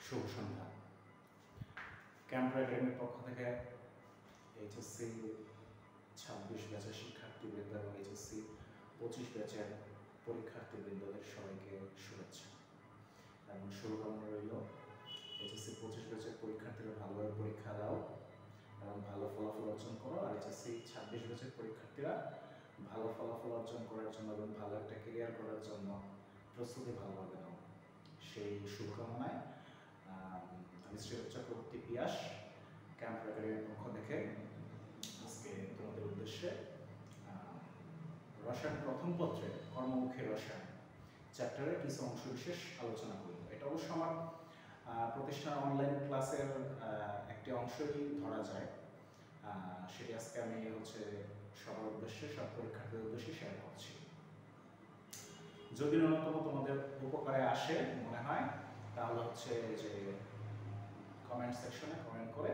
শুভ সন্ধ্যা। Campus একাডেমির পক্ষ থেকে এইচএসসি 26 ব্যাচের শিক্ষার্থীবৃন্দ এবং এইচএসসি 25 ব্যাচের পরীক্ষার্থীবৃন্দদের সবাইকে শুভেচ্ছা এবং শুভকামনা রইল। এইচএসসি 25 ব্যাচের পরীক্ষার্থীরা ভালোভাবে পরীক্ষা দাও এবং ভালো ফলাফল অর্জন করো, আর এইচএসসি 26 ব্যাচের পরীক্ষার্থীরা ভালো ফলাফল অর্জন করার জন্য এবং ভালো একটা ক্যারিয়ার করার জন্য প্রস্তুতি ভালোভাবে নাও, সেই শুভকামনায় আমি শ্রীরূপ চক্রবর্তী পিয়াস ক্যাম্পাস একাডেমির পক্ষ থেকে আজকে তোমাদের উদ্দেশ্যে রসায়ন প্রথম পত্রে কর্মমুখী রসায়ন চ্যাপ্টারের কিছু অংশ বিশেষ আলোচনা করব। এটা অবশ্য আমার প্রতিষ্ঠান অনলাইন ক্লাসের একটি অংশই ধরা যায়, সেটি আজকে আমি সবার উদ্দেশ্যে, সব পরীক্ষার্থীদের উদ্দেশ্যে শেয়ার করছি। যদি ন্যূনতম তোমাদের উপকারে আসে মনে হয় তাহলে যে কমেন্ট সেকশনে কমেন্ট করে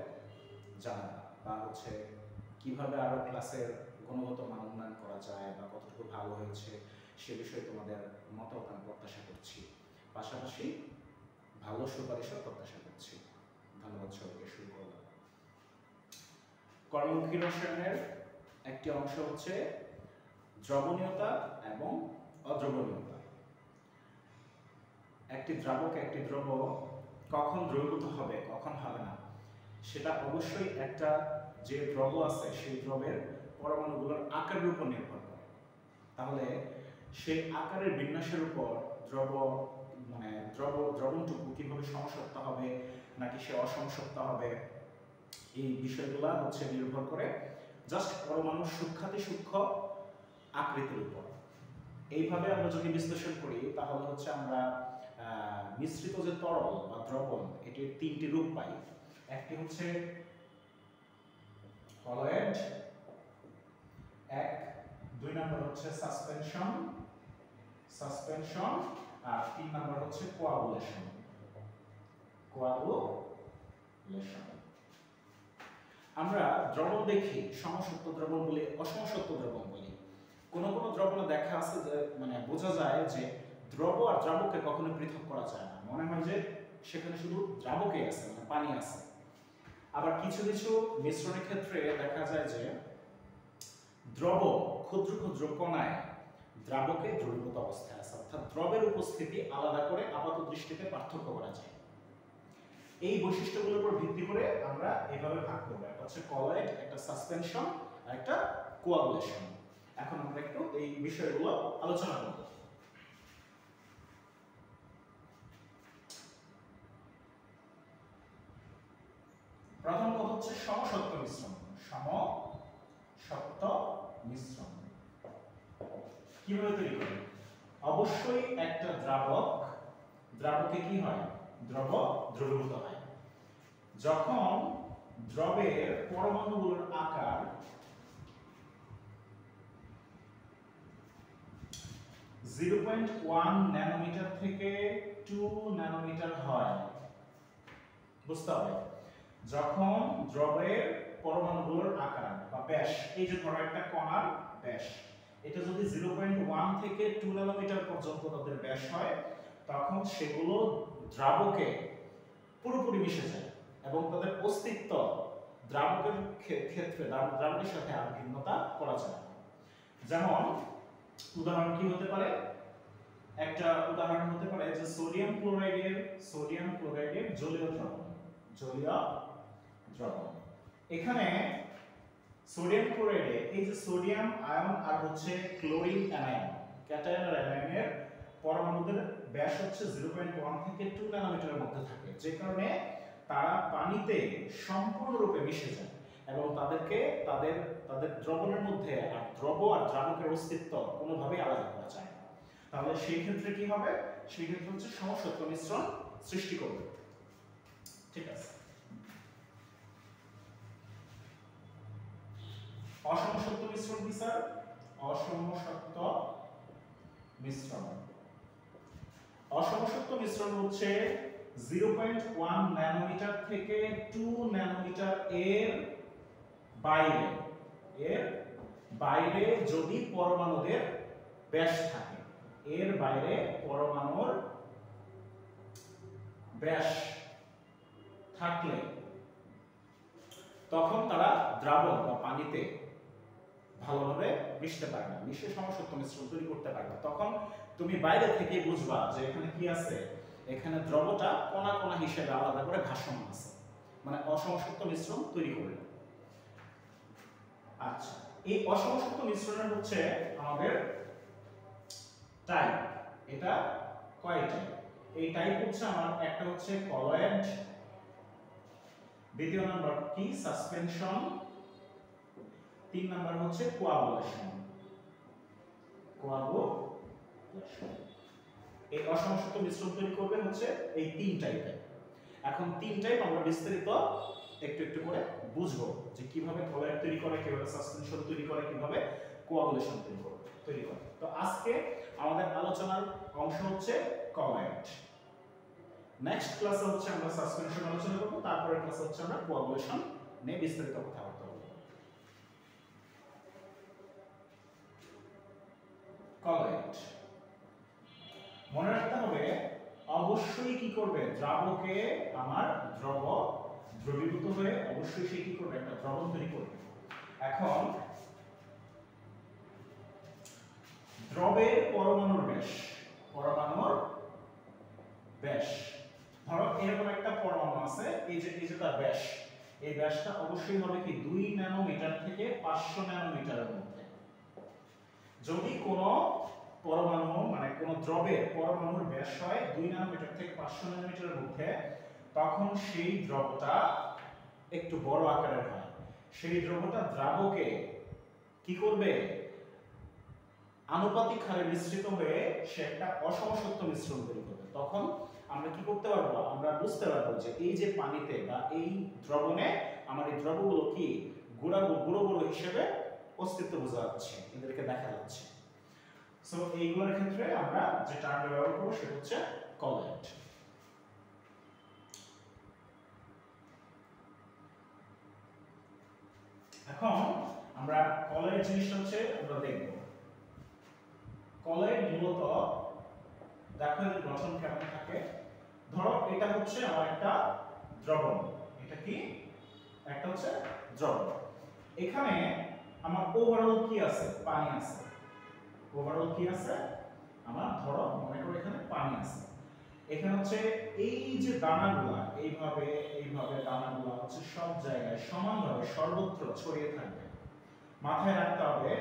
জানাবা, বা কিভাবে আরো ক্লাসের গুণগত মান উন্নয়ন করা যায় বা কতটুকু ভালো হয়েছে সে বিষয়ে তোমাদের মতামত আমি প্রত্যাশা করছি, পাশাপাশি ভালো সুপারিশও প্রত্যাশা করছি। ধন্যবাদ সবাইকে। শুরু করলাম। কর্মমুখী রসায়নের একটি অংশ হচ্ছে দ্রবণীয়তা এবং অদ্রবণীয়তা। একটি দ্রাবক একটি দ্রব কখন দ্রবীভূত হবে কখন হবে না সেটা অবশ্যই একটা যে দ্রব আছে সেই দ্রবের পরমাণুগুলোর আকারের উপর নির্ভর করে। তাহলে সেই আকারের বিন্যাসের উপর দ্রবণটুকু কিভাবে সমসত্ব হবে নাকি সে অসমসত্ব হবে, এই বিষয়গুলা নির্ভর করে জাস্ট পরমাণুর সূক্ষ্মাতি সূক্ষ্ম আকৃতির উপর। এইভাবে আমরা যদি বিশ্লেষণ করি তাহলে আমরা মিশ্রিত যে তরল বা দ্রবণ এটির তিনটি রূপ পাই। একটি হচ্ছে কলয়েড, দুই নম্বর হচ্ছে সাসপেনশন, আর তিন নম্বর হচ্ছে কোয়াগুলেশন। আমরা দ্রবণ দেখি সমসত্ব দ্রবণ বলি, অসমসত্ব দ্রবণ বলি। কোন কোন দ্রবণে দেখা আছে যে বোঝা যায় যে দ্রব আর দ্রাবককে কখনো পৃথক করা যায় না, মনে হয় যে সেখানে শুধু দ্রাবকই আছে, পানি আছে। আবার কিছু কিছু মিশ্রণের ক্ষেত্রে দেখা যায় যে দ্রব ক্ষুদ্র ক্ষুদ্র কণায় দ্রাবকে দ্রবীভূত অবস্থায় আছে, অর্থাৎ দ্রবের উপস্থিতি আলাদা করে আপাত দৃষ্টিতে পার্থক্য করা যায়। এই বৈশিষ্ট্যগুলোর উপর ভিত্তি করে আমরা এভাবে ভাগ করব, একটা হচ্ছে কলয়েড, একটা সাসপেনশন আর একটা কোয়াগুলেশন। এখন আমরা একটু এই বিষয়গুলো আলোচনা করব। প্রথম কথা হচ্ছে সমসত্ব মিশ্রণ। সমসত্ব মিশ্রণ কিভাবে তৈরি করে? অবশ্যই একটা দ্রাবকে কি হয়? দ্রবীভূত হয়। যখন দ্রবের পরমাণুগুলোর আকার 0.1 ন্যানোমিটার থেকে 2 ন্যানোমিটার হয়, বুঝতে হবে। যখন দ্রবের পরমাণুগুলোর আকার বা ব্যাস, এই যে ধরো একটা কণার ব্যাস, এটা যদি 0.1 থেকে 2 ন্যানোমিটার পর্যন্ত তাদের ব্যাস হয়, তখন সেগুলো দ্রাবকে পুরোপুরি মিশে যায় এবং তাদের অস্তিত্ব দ্রাবকের ক্ষেত্রে দ্রাবকের সাথে আর ভিন্নতা করা যায় না। যেমন উদাহরণ কি হতে পারে? একটা উদাহরণ হতে পারে যে সোডিয়াম ক্লোরাইডের জলীয় দ্রবণ। এখানে সোডিয়াম ক্লোরাইডে এই যে সোডিয়াম আয়ন আর ক্লোরিন অ্যানায়ন, ক্যাটায়ন আর অ্যানায়নের পরমাণুদের ব্যাস 0.1 থেকে 2 ন্যানোমিটারের মধ্যে থাকে, যে কারণে তারা পানিতে সম্পূর্ণরূপে মিশে যায় এবং তাদের দ্রবণের মধ্যে আর দ্রব আর দ্রাবকের অস্তিত্ব কোনোভাবেই আলাদা করা যায় না। তাহলে সেই ক্ষেত্রে কি হবে? সেই ক্ষেত্রে সমসত্ব মিশ্রণ সৃষ্টি করবে। ঠিক আছে। অসমসত্ব মিশ্রণ কি স্যার? অসমসত্ব মিশ্রণ হচ্ছে 0.1 ন্যানোমিটার থেকে 2 ন্যানোমিটার এর বাইরে যদি পরমাণুদের ব্যাস থাকে, এর বাইরে পরমাণুর ব্যাস থাকলে তখন তারা দ্রাবক বা পানিতে ভালোভাবে মিশতে পারে না, মিশে সমসত্ব মিশ্রণ তৈরি করতে পারে না। তখন তুমি বাইরে থেকে বুঝবা যে এখানে কি আছে, এখানে দ্রবটা কণা কণা হিসেবে আলাদা করে ভাসমান আছে, মানে অসমসত্ব মিশ্রণ তৈরি করবে। আচ্ছা, এই অসমসত্ব মিশ্রণের হচ্ছে আমাদের টাইপ। এটা কয় টাইপ? এই টাইপ হচ্ছে আমার একটা হচ্ছে কলয়েড, দ্বিতীয় নাম্বার কি সাসপেনশন, তিন নাম্বার হচ্ছে কোয়াগুলেশন। কোয়াগুলেশন এই অসমসত্ব মিশ্রণ তৈরি করবে হচ্ছে এই তিন টাইপের। এখন তিন টাইপ আমরা বিস্তারিত একটু একটু করে বুঝবো যে কিভাবে কলয়েড তৈরি করে, কিভাবে সাসপেনশন তৈরি করে, কিভাবে কোয়াগুলেশন তৈরি করে। তো আজকে আমাদের আলোচনার অংশ হচ্ছে কলয়েড। নেক্সট ক্লাসে হচ্ছে আমরা সাসপেনশন আলোচনা করব, তারপরের ক্লাসে হচ্ছে আমরা কোয়াগুলেশন নিয়ে বিস্তারিত কথাবার্তা বলবো। কলয়েড মনে রাখতে হবে অবশ্যই কি করবে, দ্রাবকে আমার দ্রবীভূত হয়ে অবশ্যই সে কি করবে, একটা দ্রবণ তৈরি করবে। এখন দ্রবের পরমাণুর ব্যাস ধরো এরকম একটা পরমাণু আছে, এই যে তার ব্যাস, এই ব্যাসটা অবশ্যই হবে কি 2 ন্যানোমিটার থেকে 500 ন্যানোমিটারের মধ্যে। যদি কোনো পরমাণু মানে কোনো দ্রবের পরমাণুর ব্যাস হয় 2 ন্যানোমিটার থেকে 500 ন্যানোমিটারের মধ্যে, তখন সেই দ্রবটা একটু বড় আকারের হয়। সেই দ্রবটা দ্রাবকে কি করবে, আনুপাতিক হারে মিশ্রিত হয়ে সে একটা অসমসত্ব মিশ্রণ তৈরি করবে। তখন আমরা কি করতে পারবো, আমরা বুঝতে পারবো যে এই যে পানিতে বা এই দ্রবণে আমার এই দ্রবগুলো কি গুঁড়ো গুঁড়ো হিসেবে অস্তিত্ব বোঝা যাচ্ছে, এদেরকে দেখা যাচ্ছে। সো এইগুলোর ক্ষেত্রে আমরা যে টার্মটা ব্যবহার করব সেটা হচ্ছে কলয়েড। এখন আমরা কলয়েড জিনিসটা হচ্ছে আমরা দেখব। কলয়েড মূলত দেখো এর গঠন কেমন থাকে। ধরো এটা হচ্ছে আমার একটা দ্রবণ, এটা কি একটা হচ্ছে দ্রবণ। এখানে আমার ওভারঅল কি আছে, পানি আছে। ওভারঅল কি আছে আমার, ধরো মনে করো এখানে পানি আছে। এখানে হচ্ছে এই যে দানাগুলা এইভাবে দানাগুলা হচ্ছে সব জায়গায় সমানভাবে সর্বত্র ছড়িয়ে থাকবে। মাথায় রাখতে হবে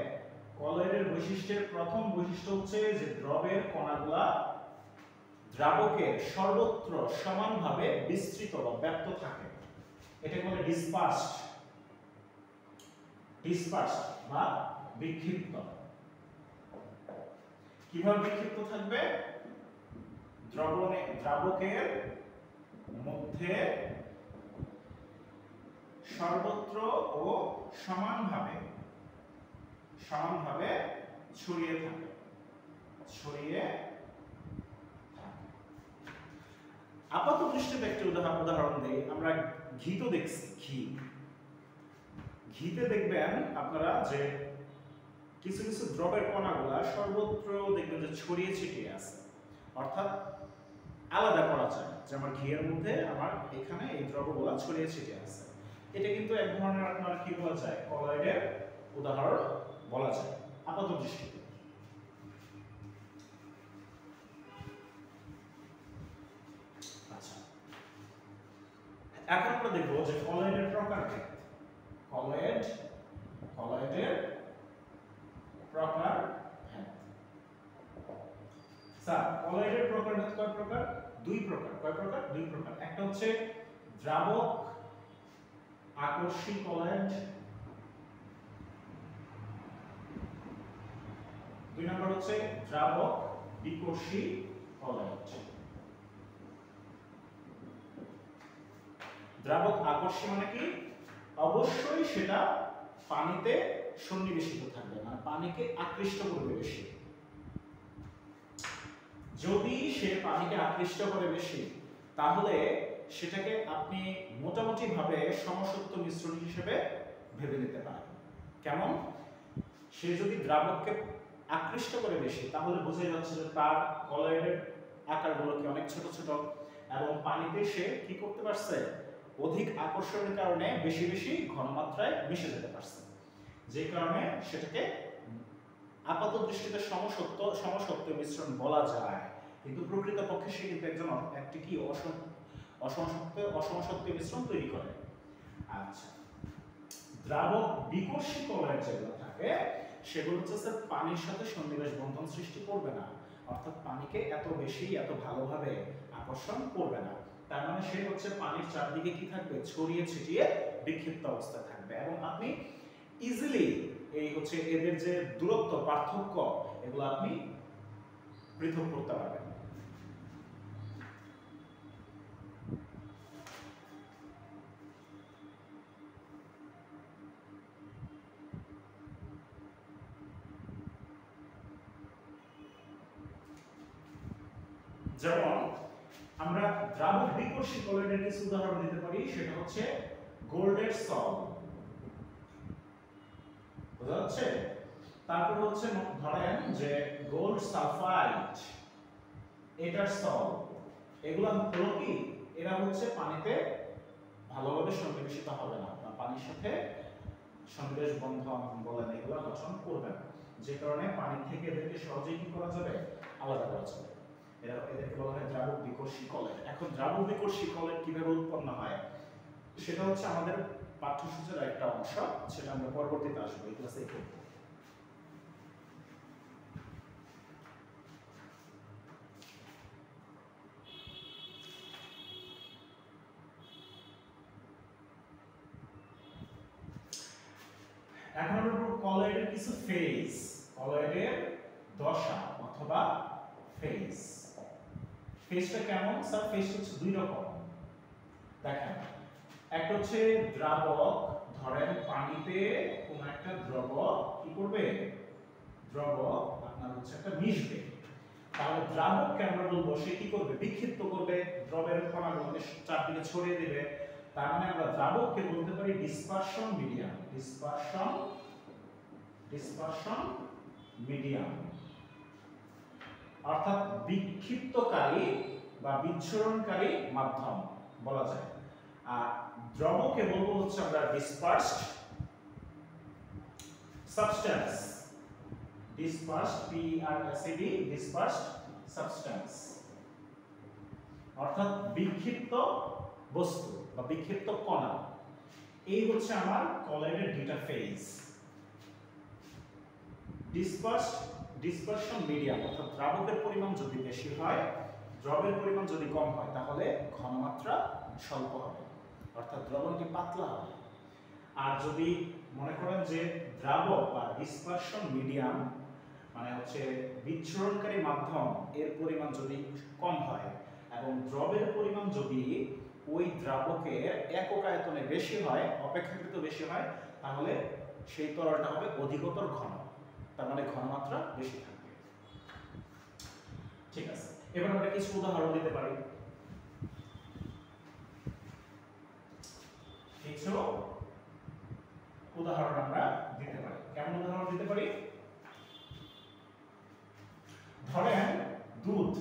কলয়েডের বৈশিষ্ট্যের প্রথম বৈশিষ্ট্য হচ্ছে যে দ্রবের কণাগুলা দ্রাবকের সর্বত্র সমানভাবে বিস্তৃত বা ব্যাপ্ত থাকে। এটাকে বলে ডিসপার্সড বা বিক্ষিপ্ত। কিভাবে বিক্ষিপ্ত থাকবে, দ্রাবকের মধ্যে সর্বত্র ও সমানভাবে ছড়িয়ে থাকে। আপাত দৃষ্টিতে একটা উদাহরণ দেই, আমরা ঘি তো দেখছি, ঘিতে দেখবেন আপনারা যে কিছু কিছু দ্রবের কণাগুলা সর্বত্র দেখবেন যে ছড়িয়ে ছিটিয়ে আছে, অর্থাৎ আলাদা করা যায় যে আমার ঘিয়ের মধ্যে আমার এখানে এই দ্রবগুলা ছড়িয়ে ছিটিয়ে আছে। এটা কিন্তু এক ধরনের আপনার কি বলা যায়, কলয়েডের উদাহরণ বলা যায় আপাত দৃষ্টিতে। আচ্ছা, এখন আমরা দেখব যে কলয়েডের প্রকারভেদ। কলয়েডের প্রকারভেদ। স্যার কলয়েডের প্রকারভেদ কয় প্রকার? দুই প্রকার। কয় প্রকার? দুই প্রকার। একটা হচ্ছে দ্রাবক আকর্ষী কলয়েড, দুই নম্বর হচ্ছে দ্রাবক বিকর্ষী কলয়েড। দ্রাবক আকর্ষী মানে কি, অবশ্যই সেটা পানিতে সন্নিবেশিত থাকবে, মানে পানিকে আকৃষ্ট করবে বেশি। যদি সে পানিকে আকৃষ্ট করে বেশি, তাহলে সেটাকে আপনি মোটামুটি ভাবে সমসত্ব মিশ্রণ হিসেবে ভেবে নিতে পারেন। কেমন? সে যদি দ্রাবককে আকৃষ্ট করে বেশি, তাহলে বোঝা যাচ্ছে যে তার কলয়েডের আকারগুলো কি অনেক ছোট ছোট, এবং পানিতে সে কি করতে পারছে, অধিক আকর্ষণের কারণে বেশি বেশি ঘনমাত্রায় মিশে যেতে পারছে, যে কারণে সেটাকে আপাত দৃষ্টিতে সমসত্ব মিশ্রণ বলা যায়, কিন্তু প্রকৃতপক্ষে সে কিন্তু একটি কি অসমসত্ব মিশ্রণ তৈরি করে। আচ্ছা, দ্রাবক বিকর্ষী কলয়েড যেগুলো থাকে সেগুলো হচ্ছে পানির সাথে সন্নিবেশ বন্ধন সৃষ্টি করবে না, অর্থাৎ পানিকে এত বেশি এত ভালোভাবে আকর্ষণ করবে না। তার মানে সে হচ্ছে পানির চারদিকে কি থাকবে, ছড়িয়ে ছিটিয়ে বিক্ষিপ্ত অবস্থায় থাকবে, এবং আপনি ইজিলি এই হচ্ছে এদের যে দূরত্ব পার্থক্য এগুলো আপনি পৃথক করতে পারবেন। যেমন আমরা দ্রাবক বিকর্ষী কলয়েডের কিছু উদাহরণ দিতে পারি, সেটা হচ্ছে গোল্ডের সল, বুঝা যাচ্ছে? তারপর হচ্ছে ধরেন যে গোল্ড সালফাইড, এটার সল, এগুলা হলো কি, এরা হচ্ছে পানিতে ভালোভাবে সন্নিবেশিত হবে না, বা পানির সাথে সন্নিবেশ বন্ধন বলেন এগুলো গঠন করবে না, যে কারণে পানি থেকে এদেরকে সহজেই কি করা যাবে, আলাদা করা যাবে। এদেরকে বলা হয় দ্রাবক বিকর্ষী কলয়েড। এখন দ্রাবক বিকর্ষী কলয়েড কিভাবে উৎপন্ন হয় সেটা হচ্ছে আমাদের পাঠ্যসূচির একটা অংশ, সেটা আমরা পরবর্তীতে আসবো, এই ক্লাসে করব। এখন আমরা কলয়েডের কিছু ফেজ, কলয়েডের দশা অথবা ফেজ। ফেজটা কেমন স্যার? ফেজ হচ্ছে দুই রকম। দেখেন, একটা হচ্ছে দ্রাবক, ধরেন পানিতে কোন একটা দ্রবক কি করবে, দ্রবক আপনার হচ্ছে একটা মিশবে, তাহলে দ্রাবককে আমরা বলবো সে কি করবে, বিক্ষিপ্ত করবে, দ্রবের কণাগুলোকে চারদিকে ছড়িয়ে দেবে। তার মানে আমরা দ্রাবককে বলতে পারি ডিসপারশন মিডিয়াম, ডিসপারশন মিডিয়াম, অর্থাৎ বিক্ষিপ্তকারী বা বিচ্ছুরণকারী মাধ্যম বলা যায়। আর দ্রবকে বলবো হচ্ছে আমরা ডিসপার্সড সাবস্টেন্স, ডিসপার্সড সাবস্টেন্স, অর্থাৎ বিক্ষিপ্ত বস্তু বা বিক্ষিপ্ত কণা। এই হচ্ছে আমার কলয়েডের দুইটা ফেজ। ডিসপারশন মিডিয়াম, অর্থাৎ দ্রাবকের পরিমাণ যদি বেশি হয়, দ্রবের পরিমাণ যদি কম হয়, তাহলে ঘনমাত্রা স্বল্প হবে, অর্থাৎ দ্রবণটি পাতলা হবে। আর যদি মনে করেন যে দ্রাবক বা ডিসপারশন মিডিয়াম মানে হচ্ছে বিচ্ছুরণকারী মাধ্যম, এর পরিমাণ যদি কম হয় এবং দ্রবের পরিমাণ যদি ওই দ্রাবকের একক আয়তনে বেশি হয়, অপেক্ষাকৃত বেশি হয়, তাহলে সেই তরলটা হবে অধিকতর ঘন, তার মানে ঘনমাত্রা বেশি থাকবে। ঠিক আছে, এবার আমরা কিছু উদাহরণ দিতে পারি। কিছু উদাহরণ আমরা দিতে পারি। কেমন উদাহরণ দিতে পারি? ধরেন দুধ,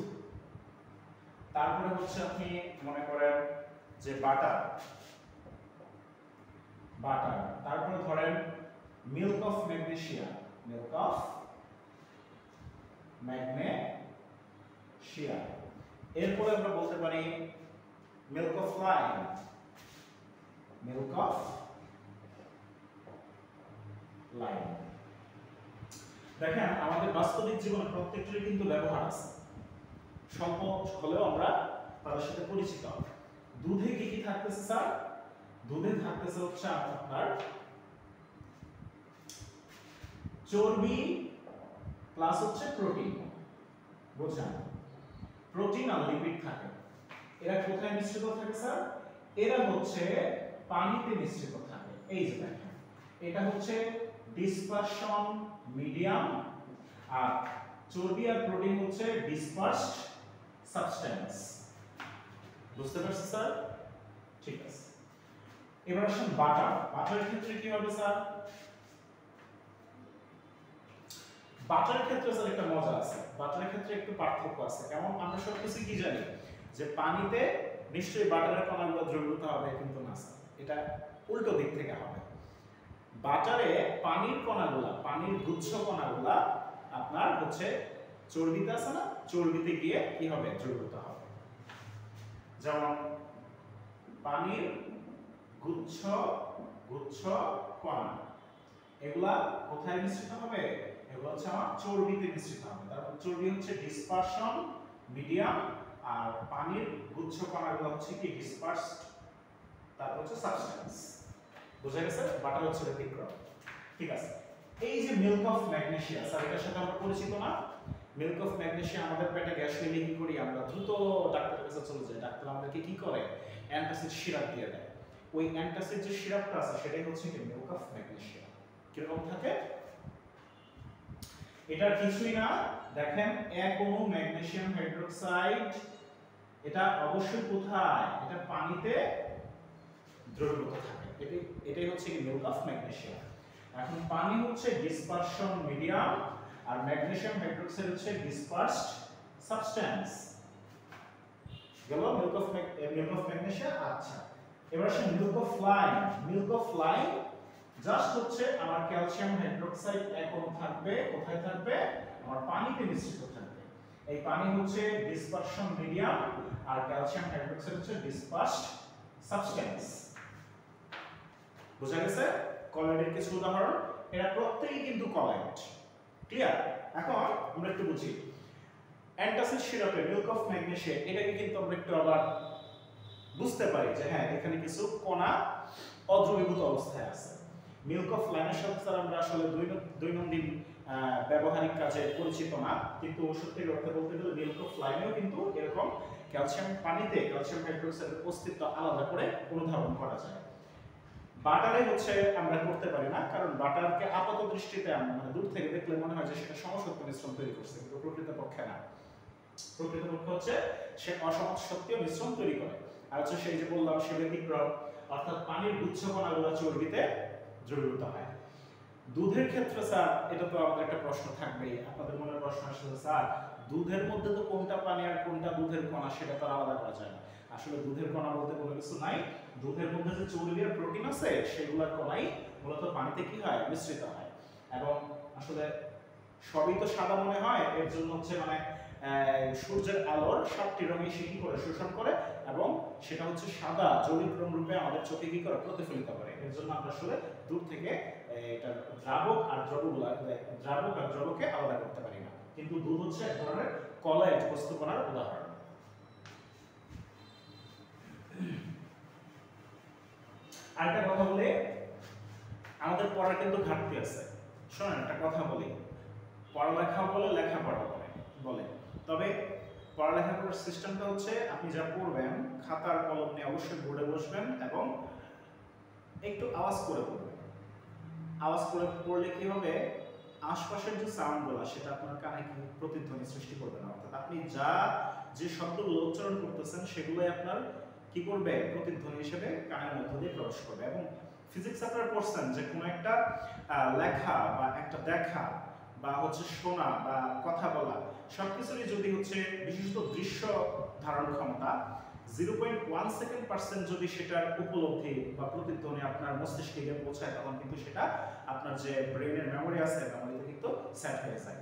তারপরে হচ্ছে আপনি মনে করেন যে বাটার, তারপরে ধরেন মিল্ক অফ ম্যাগনেসিয়া, এরপরে আমরা বলতে পারি মিল্ক অফ লাইম, দেখেন আমাদের বাস্তবিক জীবনে প্রত্যেকটির কিন্তু ব্যবহার আছে, স্বল্প হলেও আমরা তাদের সাথে পরিচিত। দুধে কি কি থাকতেছে স্যার? দুধে থাকতেছে হচ্ছে আপনার চর্বি প্লাস হচ্ছে প্রোটিন, বুঝছেন? প্রোটিন আর লিপিড থাকে। এরা কোথায় মিশ্রিত থাকে স্যার? এরা হচ্ছে পানিতে মিশ্রিত থাকে। এই যে দেখেন, এটা হচ্ছে ডিসপারশন মিডিয়াম, আর চর্বি আর প্রোটিন হচ্ছে ডিসপারসড সাবস্টেন্স। বুঝতে পারছেন স্যার? ঠিক আছে, এবার আসুন বাটারের ক্ষেত্রে কি হবে স্যার? বাটারের ক্ষেত্রে স্যার একটা মজা আছে, বাটারের ক্ষেত্রে একটু পার্থক্য আছে। কেমন? আমরা সবকিছু কি জানি যে পানিতে নিশ্চয়ই বাটারের কণাগুলো দ্রবীভূত হবে, কিন্তু না স্যার, এটা উল্টো দিক থেকে হবে। বাটারে পানির কণাগুলা, পানির গুচ্ছ কণাগুলা আপনার হচ্ছে চর্বিতে আছে না, চর্বিতে গিয়ে কি হবে, দ্রবীভূত হবে। যেমন পানির গুচ্ছ গুচ্ছ কণা এগুলা কোথায় মিশ্রিত হবে, এগুলো হচ্ছে আমার চর্বিতে মিশ্রিত হবে। তারপর চর্বি হচ্ছে ডিসপারশন মিডিয়াম, আর পানির গুচ্ছ কণাগুলো হচ্ছে কি ডিসপারসড, তারপর হচ্ছে সাবস্টেন্স। বুঝা গেছে? বাটার হচ্ছে ব্যতিক্রম। ঠিক আছে, এই যে মিল্ক অফ ম্যাগনেসিয়া, স্যার এটার সাথে আমরা পরিচিত না? মিল্ক অফ ম্যাগনেসিয়া আমাদের পেটে গ্যাস হলে কি করি আমরা, দ্রুত ডাক্তারের কাছে চলে যাই। ডাক্তার আমাদেরকে কি করে, অ্যান্টাসিড সিরাপ দিয়ে দেয়। ওই অ্যান্টাসিড যে সিরাপটা আছে সেটাই হচ্ছে কি মিল্ক অফ ম্যাগনেসিয়া। কিরকম থাকে, এটা কিছুই না, দেখেন এক অণু ম্যাগনেসিয়াম হাইড্রোক্সাইড, এটা অবশ্যই কোথায়, এটা পানিতে দ্রবীভূত থাকে। এটাই হচ্ছে কি মিল্ক অফ ম্যাগনেসিয়াম। এখন পানি হচ্ছে ডিসপারশন মিডিয়াম, আর ম্যাগনেসিয়াম হাইড্রোক্সাইড হচ্ছে ডিসপারসড সাবস্টেন্স। গেল মিল্ক অফ ম্যাগনেসিয়া। আচ্ছা, এবার আসে milk of lime. Milk of lime just হচ্ছে আমার ক্যালসিয়াম হাইড্রোক্সাইড এক অণু থাকবে, কোথায় থাকবে, আমার পানিতে মিশ্রিত থাকবে। এই পানি হচ্ছে ডিসপারশন মিডিয়াম, আর ক্যালসিয়াম হাইড্রোক্সাইড হচ্ছে ডিসপারসড সাবস্টেন্স। বুঝা গেছে? কলয়েডের কিছু উদাহরণ, এরা প্রত্যেকই কিন্তু কলয়েড। ক্লিয়ার? এখন আমরা একটু বুঝি অ্যান্টাসিড সিরাপে মিল্ক অফ ম্যাগনেসিয়া, এটাকে কিন্তু আমরা একটু আবার বুঝতে পারি যে হ্যাঁ এখানে কিছু কণা অদ্রবীভূত অবস্থায় আছে। মিল্ক অফ লাইমের সাথে স্যার আমরা আসলে দৈনন্দিন ব্যবহারিক কাজে পরিচিত না, কিন্তু সত্যি কথা বলতে গেলে মিল্ক অফ লাইমেও কিন্তু এরকম ক্যালসিয়াম পানিতে ক্যালসিয়াম হাইড্রোক্সাইডের অস্তিত্ব আলাদা করে অনুধাবন করা যায়। বাটারে হচ্ছে আমরা করতে পারি না, কারণ বাটারকে আপাত দৃষ্টিতে মানে দূর থেকে দেখলে মনে হয় যে সেটা সমসত্ব মিশ্রণ তৈরি করছে, কিন্তু প্রকৃতপক্ষে না। প্রকৃতপক্ষে হচ্ছে সে অসমসত্ব মিশ্রণ তৈরি করে। আর হচ্ছে সেই যে বললাম সে ব্যতিক্রম, অর্থাৎ পানির গুচ্ছ কণাগুলো চর্বিতে দ্রবীভূত হয়। দুধের ক্ষেত্রে স্যার এটা তো আমাদের একটা প্রশ্ন থাকবেই, আপনাদের মনে প্রশ্ন আসলে স্যার দুধের মধ্যে তো কোনটা পানি আর কোনটা দুধের কণা সেটা তো আলাদা করা যায় না। আসলে দুধের কণা বলতে কোনো কিছু নাই, দুধের মধ্যে যে চর্বি আর প্রোটিন আছে সেগুলোর কণাই মূলত পানিতে কি হয়, মিশ্রিত হয়। এবং আসলে সবই তো সাদা মনে হয়, এর জন্য হচ্ছে মানে সূর্যের আলোর 7টি রঙই সে কি করে শোষণ করে, এবং সেটা হচ্ছে সাদা জৈবিক রং রূপে আমাদের চোখে কি করে, প্রতিফলিত করে। এর জন্য আমরা আসলে দূর থেকে এটা দ্রাবক আর দ্রবকে আলাদা করতে পারি না। কিন্তু দুধ হচ্ছে এক ধরনের কলয়েড বস্তুকণার উদাহরণ। আরেকটা কথা বলি, আমাদের পড়ার কিন্তু ঘাটতি আছে। শোনেন একটা কথা বলি, পড়ালেখা বলে লেখাপড়া বলে, তবে পড়ালেখা করার সিস্টেমটা হচ্ছে আপনি যা পড়বেন খাতার কলম নিয়ে অবশ্যই বোর্ডে বসবেন এবং একটু আওয়াজ করে পড়বেন। আওয়াজ করে পড়লে কি হবে, আশপাশের যে সাউন্ডগুলো সেটা আপনার কানে কি প্রতিধ্বনি সৃষ্টি করবে না, অর্থাৎ আপনি যে শব্দগুলো উচ্চারণ করতেছেন সেগুলোই আপনার কি করবে, প্রতিধ্বনি হিসেবে কানের মধ্য দিয়ে প্রবেশ করবে। এবং ফিজিক্স আপনারা পড়ছেন যে কোনো একটা লেখা বা একটা দেখা বা হচ্ছে শোনা বা কথা বলা সবকিছুরই যদি হচ্ছে বিশিষ্ট দৃশ্য ধারণ ক্ষমতা 0.1 সেকেন্ড যদি সেটার উপলব্ধি বা প্রতিধ্বনি আপনার মস্তিষ্কে গিয়ে পৌঁছায়, তখন কিন্তু সেটা আপনার যে ব্রেনের মেমোরি আছে মেমোরিতে কিন্তু সেট হয়ে যায়।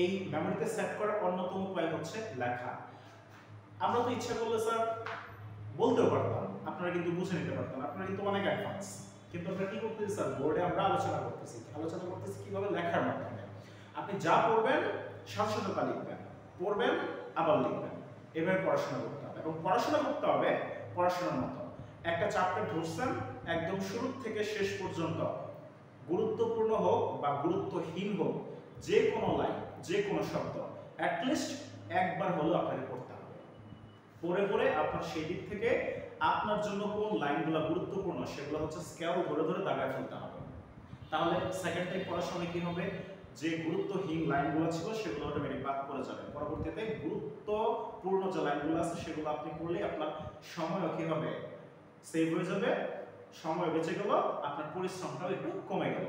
এই মেমোরিতে সেট করার অন্যতম উপায় হচ্ছে লেখা। আমরা তো ইচ্ছা করলে স্যার বলতেও পারতাম, আপনারা কিন্তু বুঝে নিতে পারতেন, আপনারা কিন্তু অনেক অ্যাডভান্স, কিন্তু আমরা কি করতেছি স্যার, বোর্ডে আমরা আলোচনা করতেছি কিভাবে লেখার মাধ্যমে। আপনি যা পড়বেন সাথে সাথে তা লিখবেন, পড়বেন আবার লিখবেন, এভাবে পড়াশোনা করতে হবে। এবং পড়াশোনা করতে হবে পড়াশোনার মতো। একটা চ্যাপ্টার ধরছেন একদম শুরু থেকে শেষ পর্যন্ত, গুরুত্বপূর্ণ হোক বা গুরুত্বহীন হোক, যে কোনো লাইন যে কোনো শব্দ অ্যাটলিস্ট একবার হলেও আপনাকে পড়তে হবে। পড়ে পড়ে আপনার সেই দিক থেকে আপনার জন্য কোন লাইনগুলো গুরুত্বপূর্ণ সেগুলো হচ্ছে স্কেল ধরে ধরে দাগায় ফেলতে হবে। তাহলে সেকেন্ড টাইম পড়ার সময় কি হবে, যে গুরুত্বহীন লাইনগুলো ছিল সেগুলো অটোমেটিক বাদ পড়ে যাবে। পরবর্তীতে গুরুত্বপূর্ণ যে লাইনগুলো আছে সেগুলো আপনি পড়লে আপনার সময়ও কি হবে, সেভ হয়ে যাবে, সময় বেঁচে গেল, আপনার পরিশ্রমটাও একটু কমে গেল।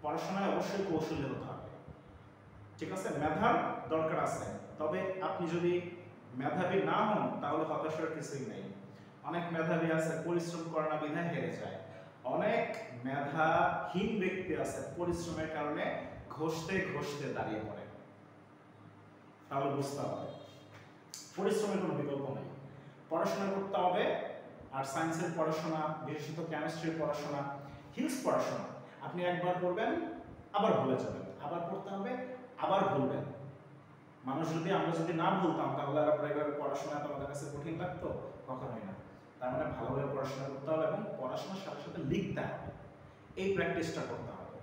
পড়াশোনায় অবশ্যই কৌশলী হতে হবে, ঠিক আছে, মেধার দরকার আছে। তবে আপনি যদি মেধাবী না হন তাহলে হতাশার কিছুই নেই। অনেক মেধাবী আছে পরিশ্রম করে না বিধায় হেরে যায়, অনেক মেধাহীন ব্যক্তি আছে পরিশ্রমের কারণে ঘষতে ঘষতে দাঁড়িয়ে পড়ে। তাহলে বুঝতে হবে পরিশ্রমের কোনো বিকল্প নেই, পড়াশোনা করতে হবে। আর সায়েন্সের পড়াশোনা, বিশেষত কেমিস্ট্রির পড়াশোনা, হিউজ পড়াশোনা, আপনি একবার পড়বেন আবার ভুলে যাবেন, আবার পড়তে হবে আবার ভুলবেন। আমরা যদি না ভুলতাম তাহলে আর আপনার এবার পড়াশোনা তোমাদের কাছে কঠিন লাগতো? কখনোই না। তার মানে ভালোভাবে পড়াশোনা করতে হবে এবং পড়াশোনার সাথে সাথে লিখতে হবে, এই প্র্যাকটিসটা করতে হবে।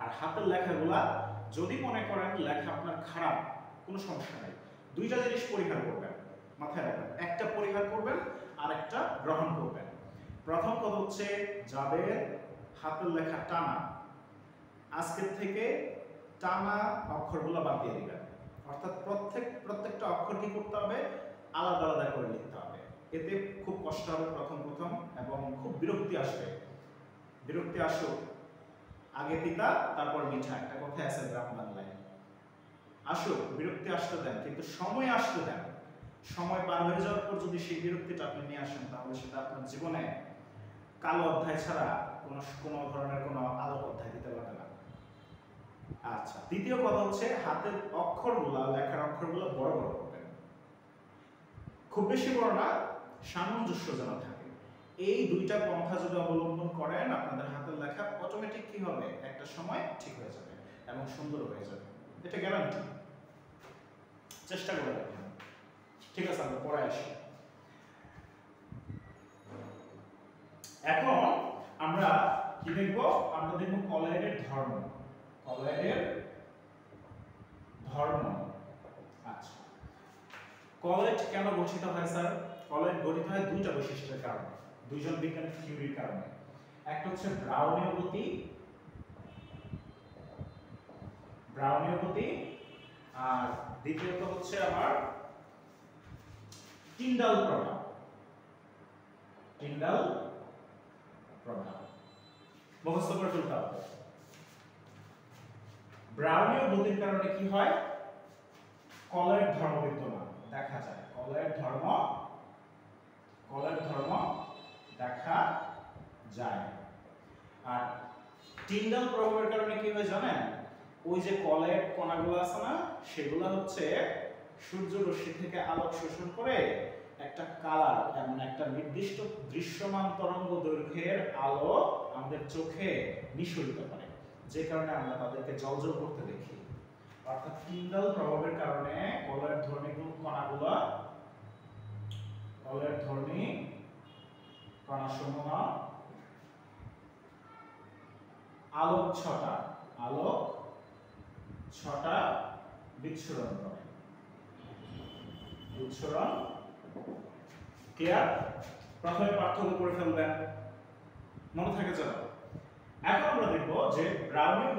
আর হাতের লেখাগুলা যদি মনে করেন লেখা আপনার খারাপ, কোনো সমস্যা নেই, দুইটা জিনিস পরিহার করবেন, মাথায় রাখবেন। একটা পরিহার করবেন আর একটা গ্রহণ করবেন। প্রথম কথা হচ্ছে যাদের হাতের লেখা টানা, আজকের থেকে টানা অক্ষরগুলো বাদ দিয়ে দিবেন। অর্থাৎ প্রত্যেকটা অক্ষর কি করতে হবে, আলাদা আলাদা করে লিখতে হবে। এতে খুব কষ্ট হবে প্রথম এবং খুব বিরক্তি আসবে। বিরক্তি আসুক, আগে পিতা তারপর মিঠা, একটা কথা আছে গ্রাম বাংলায়। আসুক, বিরক্তি আসতে দেন, কিন্তু সময় আসতে দেন। সময় পার হয়ে যাওয়ার পর যদি সেই বিরক্তিটা আপনি নিয়ে আসেন তাহলে সেটা আপনার জীবনে কালো অধ্যায় ছাড়া কোনো ধরনের কোনো আলোক অধ্যায় দিতে পারবে না। আচ্ছা, দ্বিতীয় কথা হচ্ছে হাতের অক্ষরগুলা, লেখার অক্ষরগুলো বড় বড় করবেন, খুব বেশি বড় না, সামঞ্জস্য যেন থাকে। এই দুইটা পন্থা যদি অবলম্বন করেন আপনাদের হাতের লেখা অটোমেটিক কি হবে, একটা সময় ঠিক হয়ে যাবে এবং সুন্দর হয়ে যাবে, এটা গ্যারান্টি। চেষ্টা করে দেখেন। ঠিক আছে, আমরা পরে আসি। এখন আমরা কি দেখবো, আমরা দেখবো কলয়েডের ধর্ম। কলয়েডের ধর্ম। আচ্ছা, কলয়েড কেন গঠিত হয় স্যার? কলয়েড গঠিত হয় দুইটা বৈশিষ্ট্যের কারণে, দুইজন বিজ্ঞানী থিওরির কারণে। একটা হচ্ছে ব্রাউনীয় গতি, আর দ্বিতীয়ত হচ্ছে আবার টিন্ডাল প্রভাব। মুখস্থ করে ফেলতে হবে। ব্রাউনীয় গতির কারণে কি হয়, কলয়েড ধর্ম বিদ্যমান দেখা যায়। কলয়েড ধর্ম দেখা যায়। আর টিন্ডাল প্রভাবের কারণে কি হয় জানেন? ওই যে কলয়েড কণাগুলো আছে না, সেগুলো হচ্ছে সূর্য রশ্মি থেকে আলোক শোষণ করে একটা কালার, এমন একটা নির্দিষ্ট দৃশ্যমান তরঙ্গ দৈর্ঘ্যের আলো আমাদের চোখে নিঃসরিত করে, যে কারণে আমরা তাদেরকে জ্বলজ্বল করতে দেখি। অর্থাৎ টিন্ডাল প্রভাবের কারণে কলয়েড ধর্মী কণাগুলো, কলয়েড ধর্মী কণাসমূহ আলোক ছটা বিচ্ছুরণ করে। ক্লিয়ার? প্রথমে পার্থক্য করে ফেলবেন, মনে থাকে যেন। এখন আমরা দেখব যে ব্রাউনীয়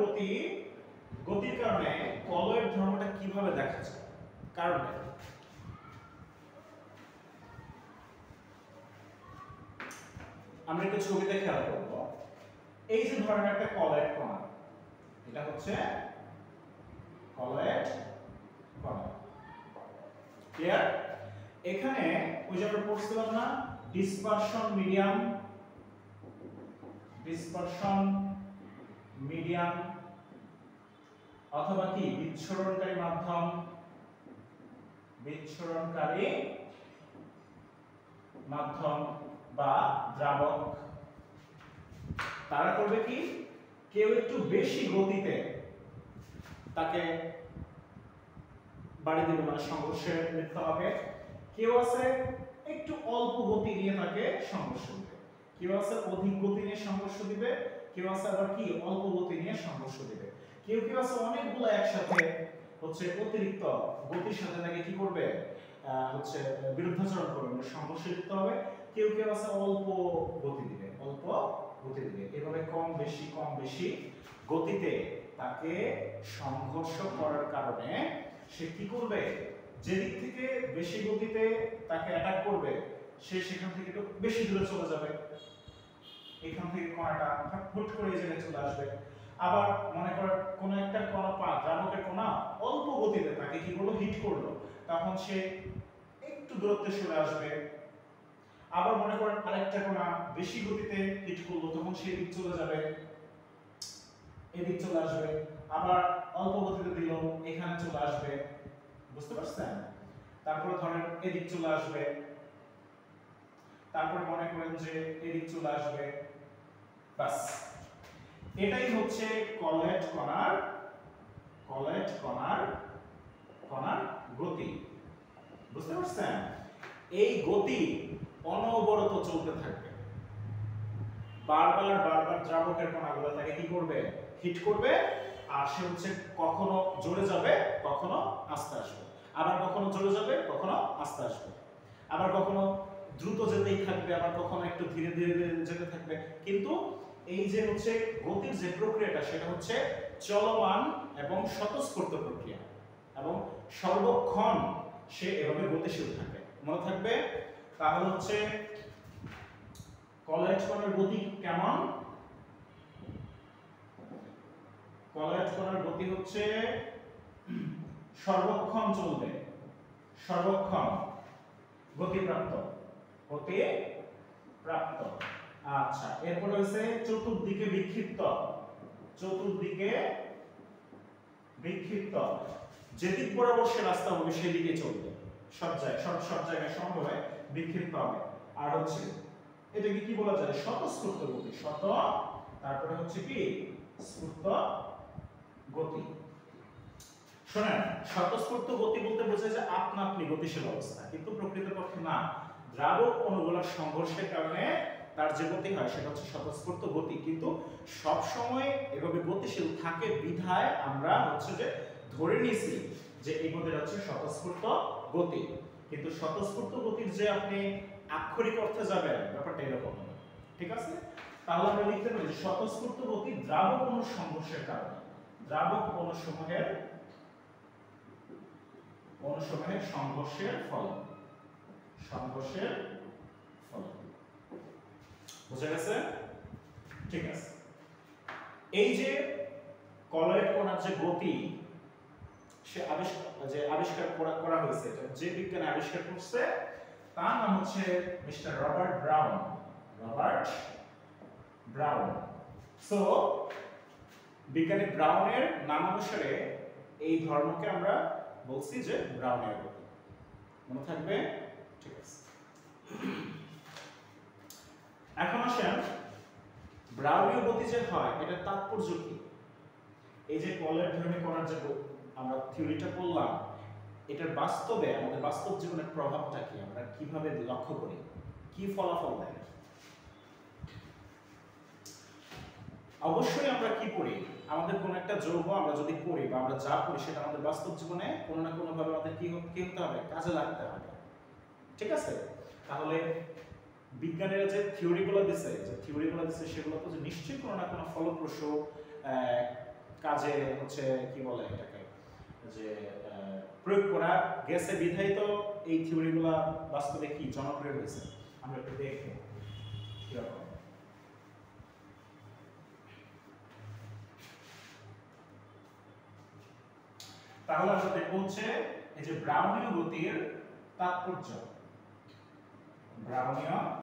গতির কারণে কলয়েড ধর্মটা কিভাবে দেখা যায়, কারণটা কি। আমরা একটা ছবিতে খেয়াল করব, এই যে ধরেন একটা কলয়েড কণা, এটা হচ্ছে কলয়েড কণা। ক্লিয়ার? এখানে ওই যে আমরা পড়ছিলাম না, ডিসপারশন মিডিয়াম অথবা কি বিচ্ছুরণকারী মাধ্যম বা দ্রাবক। তারা করবে কি, কেউ একটু বেশি গতিতে তাকে বাড়ি দেবে, মানে সংঘর্ষে লিপ্ত হবে। কেউ আছে একটু অল্প গতি নিয়ে তাকে সংঘর্ষ দিবে, কেউ আছে অধিক গতি নিয়ে সংঘর্ষ দিবে, কেউ আছে আবার কি অল্প গতি নিয়ে সংঘর্ষ দিবে, কেউ আছে অনেকগুলো একসাথে হচ্ছে অতিরিক্ত গতির সাথে তাকে কি করবে, হচ্ছে বিরুদ্ধাচরণ করবে, সংঘর্ষে লিপ্ত হবে। কেউ আছে অল্প গতি দিবে, এভাবে কম বেশি গতিতে তাকে সংঘর্ষ করার কারণে সে কি করবে, যেদিক থেকে বেশি গতিতে তাকে অ্যাটাক করবে সে সেখান থেকে একটু বেশি দূরে চলে যাবে, এখান থেকে কণাটা হুট করে এই জায়গায় চলে আসবে। আবার মনে করেন কোন একটা কণা দ্রাবকের কণা অল্প গতিতে তাকে কি করলো, হিট করলো, তখন সে দূরত্বে সরে আসবে। আবার মনে করেন আরেকটা কণা বেশি গতিতে হিট করলো, তখন সেই দিক চলে যাবে, এদিক চলে আসবে। আবার অল্প গতিতে দিল, এখানে চলে আসবে, বুঝতে পারছেন? তারপরে ধরেন এদিক চলে আসবে, তারপরে মনে করেন যে এদিক চলে আসবে, বাস। এটাই হচ্ছে কলেট কণার গতি, বুঝতে পারছেন? এই গতি অনবরত চলতে থাকবে, বারবার দ্রাবকের কণাগুলো তাকে কি করবে, হিট করবে, আর সে হচ্ছে কখনো জোরে যাবে, কখনো আস্তে আসবে, আবার কখনো জোরে যাবে, কখনো আস্তে আসবে, আবার কখনো দ্রুত যেতেই থাকবে, আবার কখনো একটু ধীরে ধীরে যেতে থাকবে। কিন্তু এই যে হচ্ছে গতির যে প্রক্রিয়াটা, সেটা হচ্ছে চলমান এবং স্বতঃস্ফূর্ত প্রক্রিয়া, এবং সর্বক্ষণ সে এভাবে গতিশীল থাকে, মনে থাকবে। তাহলে হচ্ছে কলেট কণার গতি কেমন? কলেট কণার গতি হচ্ছে সর্বক্ষণ চলবে, সর্বক্ষণ গতিপ্রাপ্ত। আচ্ছা, এরপর হইছে চতুর্দিকে বিক্ষিপ্ত, যেদিক বরাবর সে রাস্তা হবে সেদিকে চলবে, সব জায়গায় সমানভাবে বিক্ষিপ্ত হবে। আর হচ্ছে এটাকে কি বলা যায়, স্বতঃস্ফূর্ত গতি, তারপরে হচ্ছে কি স্ফূর্ত গতি। শোনেন, স্বতঃস্ফূর্ত গতি বলতে বোঝায় যে আপনা আপনি গতিশীল অবস্থা, কিন্তু প্রকৃতপক্ষে না। দ্রাবক অণুগুলোর সংঘর্ষের কারণে তার যে গতি হয় সেটা হচ্ছে স্বতঃস্ফূর্ত গতি, কিন্তু সব সময় এভাবে গতিশীল থাকে বিধায় আমরা হচ্ছে যে ধরে নিয়েছি যে এই গতিটা হচ্ছে স্বতঃস্ফূর্ত গতি। কিন্তু স্বতঃস্ফূর্ত গতির যে আপনি আক্ষরিক অর্থে যাবেন, ব্যাপারটা এরকম না, ঠিক আছে? তাহলে আমরা লিখতে পারি স্বতঃস্ফূর্ত গতি দ্রাবক অণুর সংঘর্ষের কারণে, দ্রাবক অণুসমূহের সংঘর্ষের ফলে। বুঝা গেছে? ঠিক আছে। এই যে কলয়েড কণার যে গতি সে আবিষ্কার করা হয়েছে, যে বিজ্ঞানী আবিষ্কার করছে তার নাম হচ্ছে মিস্টার রবার্ট ব্রাউন। সো বিজ্ঞানী ব্রাউনের নামানুসারে এই ধর্মকে আমরা বলছি যে ব্রাউনের গতি, মনে থাকবে? ঠিক আছে। এখন আসেন ব্রাউনীয় গতি যে হয় এটা তাৎপর্য কি? এই যে কলের ধর্মী কণার যে আমরা থিওরিটা পড়লাম, এটার বাস্তবে আমাদের বাস্তব জীবনের প্রভাবটা কি, আমরা কিভাবে লক্ষ্য করি, কি ফলাফল দেয়? অবশ্যই আমরা কি করি, আমাদের কোন একটা যৌগ আমরা যদি পড়ি বা আমরা যা পড়ি সেটা আমাদের বাস্তব জীবনে কোনো না কোনো ভাবে আমাদের কি হতে হবে, কাজে লাগতে হবে, ঠিক আছে? তাহলে বিজ্ঞানীরা যে থিওরিগুলো দিছে সেগুলো তো নিশ্চয়ই কোনো না কোনো ফলপ্রসূ কাজে হচ্ছে কি বলে এটাকে, যে প্রয়োগ করা গেছে বিধায় তো এই থিওরিগুলো বাস্তবে কি জনপ্রিয় হয়েছে। আমরা একটু দেখব কিরকম। তাহলে আমরা দেখব হচ্ছে এই যে ব্রাউনীয় গতির তাৎপর্য, ব্রাউনীয়